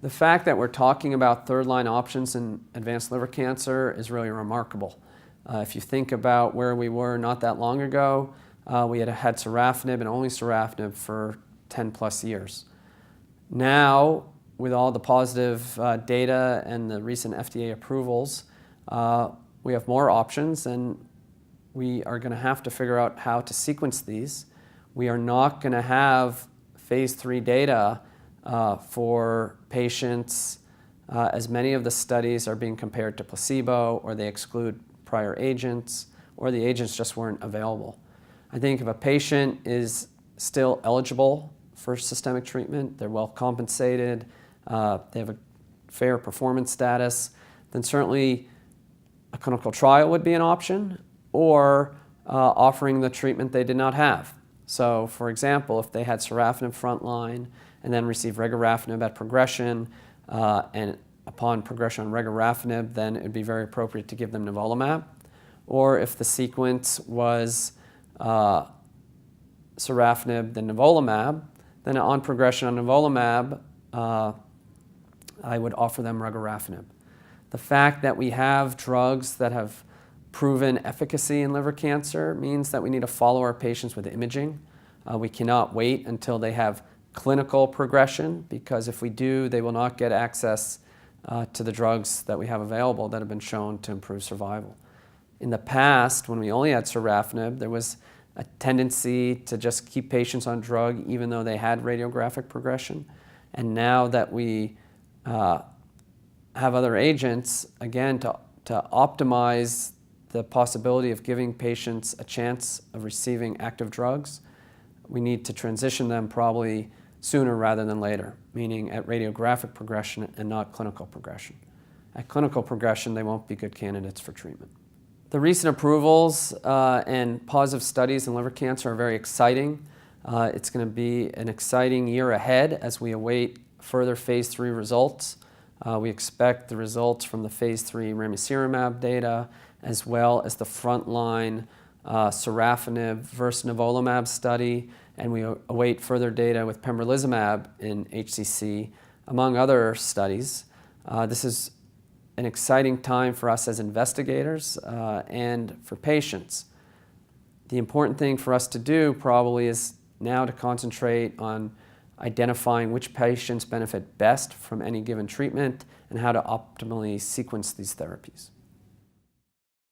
The fact that we're talking about third-line options in advanced liver cancer is really remarkable. If you think about where we were not that long ago, we had sorafenib and only sorafenib for 10 plus years. Now, with all the positive data and the recent FDA approvals, we have more options, and we are going to have to figure out how to sequence these. We are not going to have phase 3 data for patients, as many of the studies are being compared to placebo, or they exclude prior agents, or the agents just weren't available. I think if a patient is still eligible for systemic treatment, they're well compensated, they have a fair performance status, then certainly a clinical trial would be an option, or offering the treatment they did not have. So, for example, if they had sorafenib frontline and then received regorafenib at progression, and upon progression on regorafenib, then it would be very appropriate to give them nivolumab. Or if the sequence was sorafenib, then nivolumab, then on progression on nivolumab, I would offer them regorafenib. The fact that we have drugs that have proven efficacy in liver cancer means that we need to follow our patients with imaging. We cannot wait until they have clinical progression, because if we do, they will not get access to the drugs that we have available that have been shown to improve survival. In the past, when we only had sorafenib, there was a tendency to just keep patients on drug even though they had radiographic progression. And now that we have other agents, again, to optimize the possibility of giving patients a chance of receiving active drugs, we need to transition them probably sooner rather than later, meaning at radiographic progression and not clinical progression. At clinical progression, they won't be good candidates for treatment. The recent approvals and positive studies in liver cancer are very exciting. It's going to be an exciting year ahead as we await further phase 3 results. We expect the results from the phase 3 ramucirumab data, as well as the frontline sorafenib versus nivolumab study, and we await further data with pembrolizumab in HCC, among other studies. This is an exciting time for us as investigators and for patients. The important thing for us to do probably is now to concentrate on identifying which patients benefit best from any given treatment and how to optimally sequence these therapies.